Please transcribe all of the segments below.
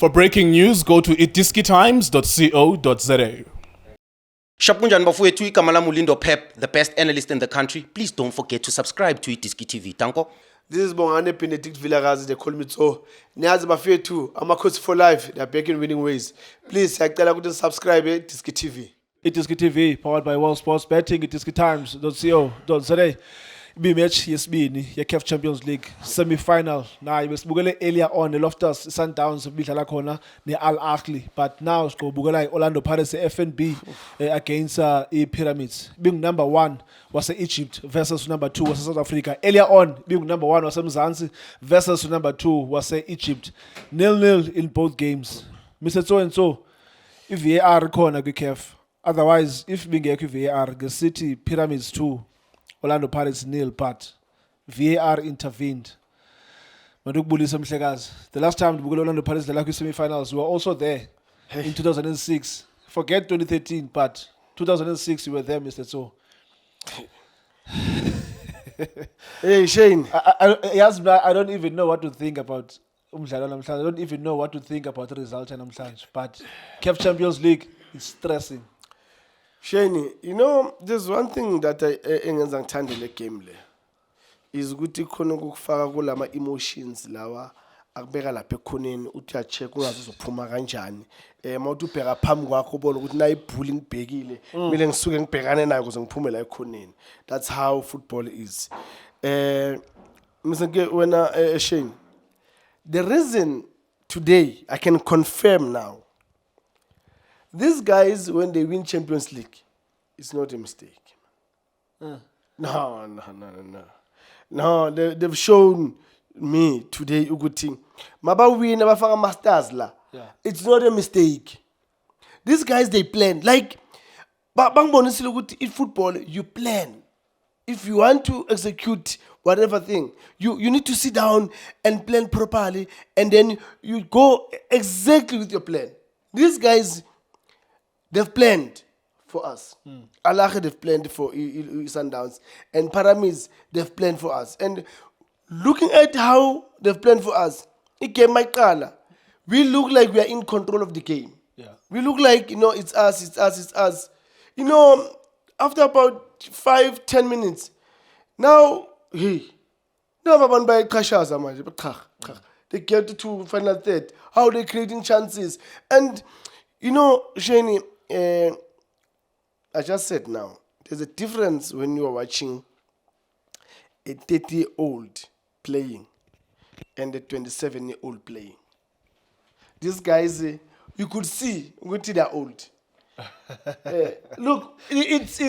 For breaking news, go to itiskitimes.co.za. Shapunjan bafowethu igama lami uLindo Pep, the best analyst in the country. Please don't forget to subscribe to Itiski TV. Tanko. This is Bongane Benedict Vilakazi, they call me so. Niyazi bafowethu, Amakhosi for life, they are back in winning ways. Please, siyacela ukuthi subscribe Itiski TV. Itiski TV, powered by World Sports Betting, itiskitimes.co.za. Match yesibini ye-CAF Champions League semi-final nayo besibukele earlier on Loftus Sundowns bidlala khona ne-Al Ahly, but now sikubukela i-Orlando Pirates FNB against i-Pyramids. Being number 1 wase-Egypt versus number 2 wase-South Africa. Earlier on being number 1 wase-Mzansi versus number 2 wase-Egypt. 0-0 in both games. Mr. So-and-so, i-VAR khona kwi-CAF. Otherwise, if bingekho i-VAR, nge-City Pyramids 2, Orlando Pirates 0, but VAR intervened. The last time the Orlando Pirates the semi-finals, we were also there in 2006. Forget 2013, but 2006 we were there, Mr. So. Hey Shane, I don't even know what to think about Umdlalo. I don't even know what to think about the result and but CAF Champions League is stressing. Shane, you know, there's one thing that I engenza ngithande le game le. Is ukuthi khona ukufaka kulama emotions lawa akubeka lapha ekhoneni uthi uyacheck ungazi uzophuma kanjani. Mawuthi ubheka phambi kwakho ubona ukuthi na ibhuli ngibhekile, kumele ngisuke ngibhekane nayo ukuze ngiphume la ekhoneni. That's how football is. Mr. Wena Shane, the reason today I can confirm now, these guys, when they win Champions League, it's not a mistake. No. They've shown me today, Uguti. Maba win, abafaka masters la. It's not a mistake. These guys, they plan. Like, in football, you plan. If you want to execute whatever thing, you need to sit down and plan properly, and then you go exactly with your plan. These guys, they've planned for us. Al Ahly, they've planned for Sundowns. And Pyramids, they've planned for us. And looking at how they've planned for us, we look like we are in control of the game. Yeah. We look like, it's us. After about 5-10 minutes, now, they get to final third. How they're creating chances. And, Shani, I just said now, there's a difference when you are watching a 30-year-old playing and a 27-year-old playing. These guys, you could see they're old. Look, it's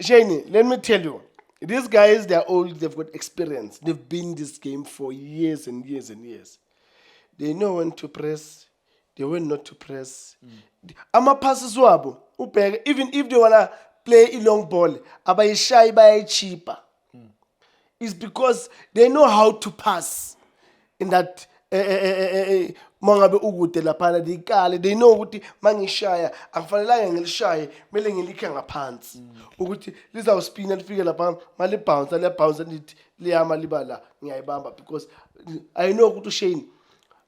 Shani, let me tell you, these guys, they're old, they've got experience. They've been in this game for years and years and years. They know when to press. They were not to press. Ama passes wabo, even if they wanna play a long ball, abayi shy by cheaper. It's because they know how to pass in that mangabe ugude lapana dikale. They know ukuthi mangishaya akufanelanga ngilishaya mele ngilikhe ngaphansi ukuthi lizawuspina lifike lapha mali bounce lithi liyama libala ngiyayibamba, because I know ukuthi Shane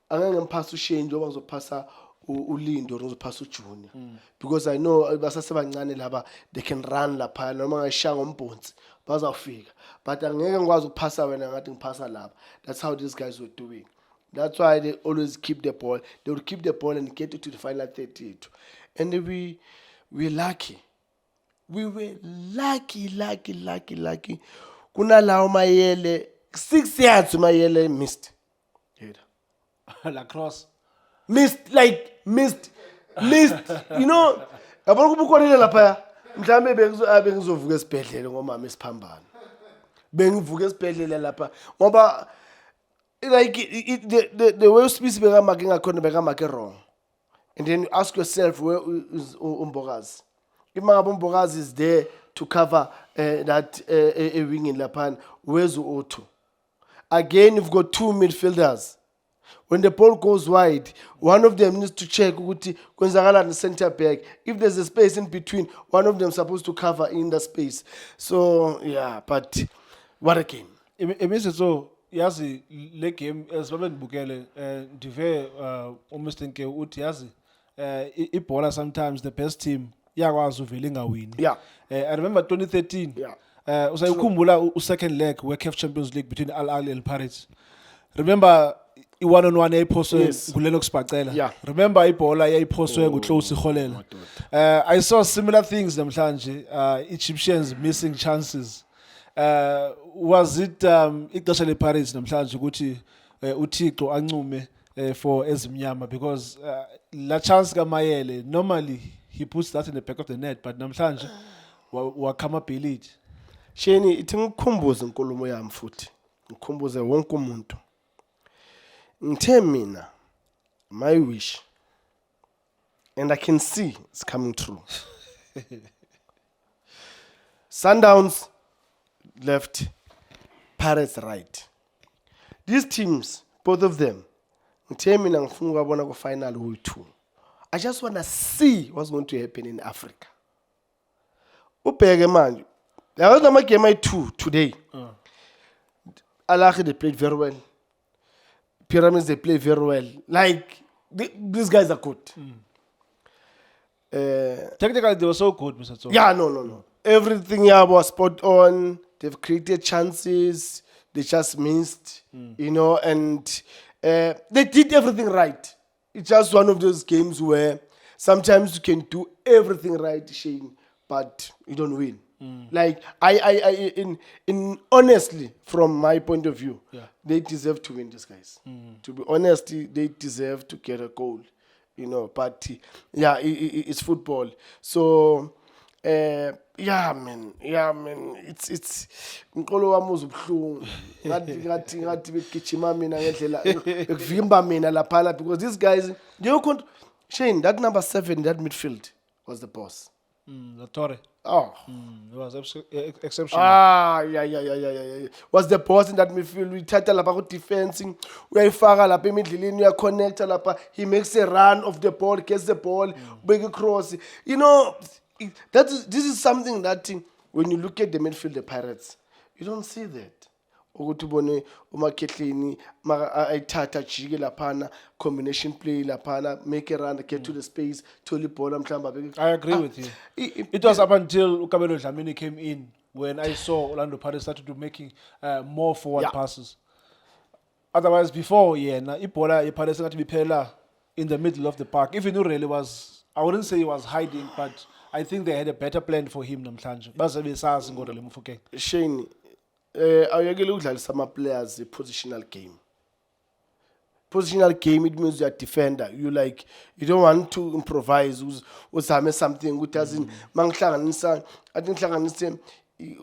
angeke ngimpass uShane njengoba ngizophasa uLindo or ngizophasa uJunior, because I know basasebancane laba they can run lapha noma ngayishaya ngombhonzi bazawufika, but angeke ngikwazi ukuphasa wena ngathi ngiphasa lapha. That's how these guys were doing. That's why they always keep the ball. They would keep the ball and get it to the final 32. And we're lucky. We were lucky. Kuna lao Mayele 6 yards Mayele missed. Lacrosse. Missed. Yabona kubukhona lapha mhlambe bengizovuka esibhedlela ngomama esiphambana. Bengivuka esibhedlela lapha ngoba like the way species become wrong. And then you ask yourself, where is Umbogazi? If Umbogazi is there to cover that a wing in Lapan, where's Otto? Again, you've got 2 midfielders. When the ball goes wide, one of them needs to check Gonzagala and center back. If there's a space in between, one of them is supposed to cover in the space. So, yeah, but what a game. It means so. yazi le game esibabe ngibukele ndive Mr Nke uthi yazi ibhola sometimes the best team yakwazi uvela ingawini. Yeah. I remember 2013. Yeah. Usayikhumbula second leg we-CAF Champions League between Al Ahly and Pirates. Remember i-1-on-1 yayiphoswe Yes. nguLennox Bacela. Yeah. Remember ibhola yayiphoswe nguClose Ikholela. I saw similar things namhlanje, Egyptians missing chances. Was it ixesha lePirates namhlanje ukuthi uThixo ancume for ezimnyama, because la chance kaMayele normally he puts that in the back of the net, but namhlanje wakhama bhelid. Sheni ithi ngikhumbuze inkulumo yami futhi. Ngikhumbuze wonke umuntu. Ngithe mina my wish, and I can see it's coming true. Sundowns left, Pirates right. These teams, both of them, ngithe mina ngifuna ukubona ku final u2. I just want to see what's going to happen in Africa. Ubheke manje. There was a game I2 today. Al Ahly, they played very well. Pyramids, they play very well. Like, these guys are good. Technically they were so good, Mr. Tso. Yeah, no. Everything here was spot on. They've created chances. They just missed, and they did everything right. It's just one of those games where sometimes you can do everything right, Shane, but you don't win. Like in honestly, from my point of view, they deserve to win, these guys. To be honest, they deserve to get a goal, But it's football. So man. It's ngqolo wami uzubhlungu. Ngathi begijima mina ngendlela ekuvimba mina lapha, because these guys, Shane, that number 7, that midfield was the boss. The Torre. Oh. It was exceptional. Yeah. Was the boss in that midfield. We tata lapha ku defending. Uyayifaka lapha emidleleni, uyaconnecta lapha. He makes a run of the ball, gets the ball, big cross. This is something that when you look at the midfield, the Pirates, you don't see that. Ukuthi ubone uMakhehleni ayithatha jike laphana, combination play laphana, make a run, get to the space, tholi ibhola mhlamba. I agree with you. It was up until Ukabelo Dlamini came in when I saw Orlando Pirates started to making more forward passes. Otherwise, before, ibhola Pirates had to be phela in the middle of the park. Even Urele was, I wouldn't say he was hiding, but I think they had a better plan for him namhlanje. Baze besazi ngoba le Mofokeng. Shane, awuyekele ukudlalisa ama-players positional game. Positional game, it means you're a defender. You don't want to improvise. Uzame something ukuthi azini mangihlanganisa athi ngihlanganise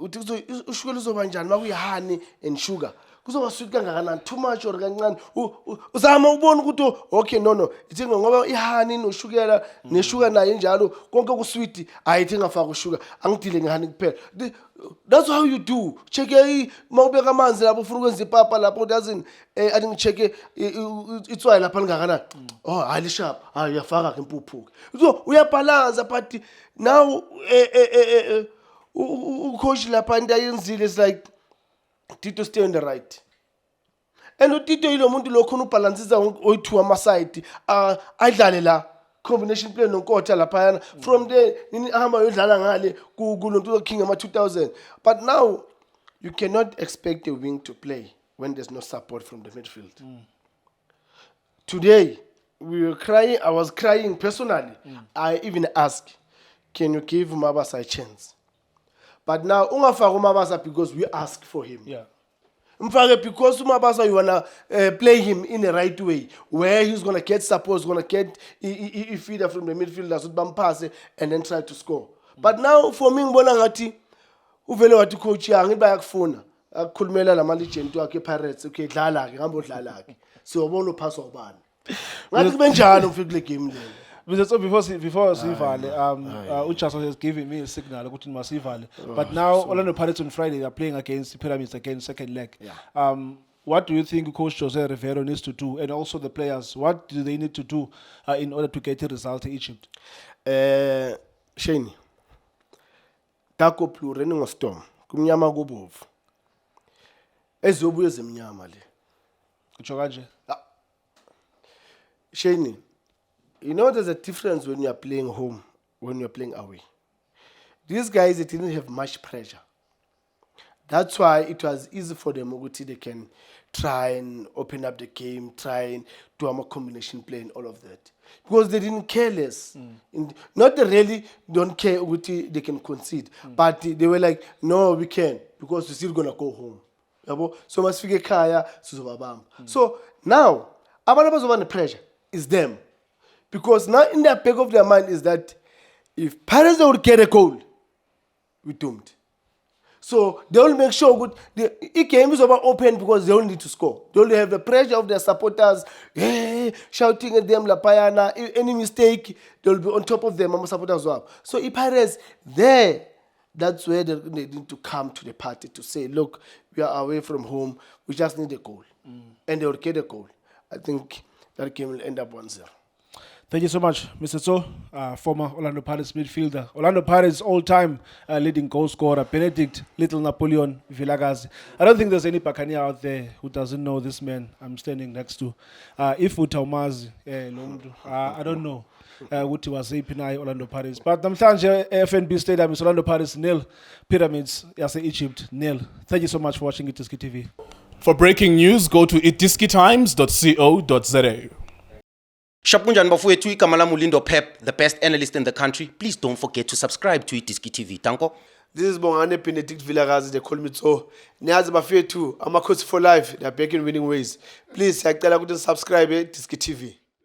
uthi ushukela uzoba njani makuyihani and sugar. Kuzoba sweet kangakanani, too much or kancane. Uzama ubona ukuthi okay no. Ithi ngoba ihani noshukela neshuga nayo njalo konke kusweet ayithi ngafaka usugar. Angidile ngehani kuphela. That's how you do. Check mawubeka amanzi lapho ufuna ukwenza ipapa lapho doesn't athi ngicheke itswayi lapha lingakanani. Oh, highly sharp. Uyafaka ke impuphu. So uyabalance but now ucoach lapha into ayenzile is like Tito stay on the right. And uTito yilo muntu lo khona ubalancisa oyi2 ama-side adlale la combination play nonkotha lapha. From there nini ahamba yodlala ngale kulonto king ama 2000. But now you cannot expect a wing to play when there's no support from the midfield. Today I was crying personally. I even asked, can you give Mabasa a chance? But now ungafaka uMabasa because we ask for him. Mfake because uMabasa you wanna play him in the right way, where he's gonna get support, he's gonna get a feeder from the midfielders with bampass and then try to score. But now for me ngibona ngathi uvele wathi coach yangi bayakufuna akukhulumela lama legend wakhe Pirates, okay dlala ke ngamba udlala ke siyobona uphaswa ubani ngathi kube njalo ufike kule game le. So before Sivale, Uchaso has given me a signal ukuthi masivale. But now Orlando Pirates on Friday are playing against the Pyramids again, second leg. What do you think Coach Jose Rivero needs to do, and also the players? What do they need to do in order to get a result in Egypt? Shane, Taco Plu running of storm. Kumnyama kubovu. ezobuye zemnyama le. Utsho kanje. Shane, you know there's a difference when you are playing home, when you're playing away. These guys, they didn't have much pressure. That's why it was easy for them. They can try and open up the game, try and do a more combination play and all of that. Because they didn't care less. Not they really don't care they can concede. But they were like, no, we can. Because we're still going to go home. So must figure kaya, so now, the pressure is them. Because now in the back of their mind is that if Paris would get a goal, we're doomed. So they will make sure the game is over open because they only need to score. They only have the pressure of their supporters shouting at them, La Payana. Any mistake, they will be on top of them. Mama supporters as well. So if Paris there, that's where they need to come to the party to say, look, we are away from home. We just need a goal. And they will get a goal. I think that game will end up 1-0. Thank you so much, Mr. So, former Orlando Pirates midfielder. Orlando Pirates all-time leading goal scorer, Benedict Little Napoleon Vilakazi. I don't think there's any Buccaneer out there who doesn't know this man I'm standing next to. If Utaumazi, I don't know. Ukuthi wasiphi naye Orlando Pirates. But namhlanje FNB Stadium is Orlando Pirates 0, Pyramids yase Egypt 0. Thank you so much for watching Itiski TV. For breaking news, go to itiskitimes.co.za. Shop kunjani bafowethu, igama lami uLindo Pep, the best analyst in the country. Please don't forget to subscribe to Itiski TV. Tanko. This is Bongane Benedict Vilakazi, they call me so. Niyazi bafethu, Amakhosi for life, they are back in winning ways. Please, siyacela ukuthi subscribe Itiski TV.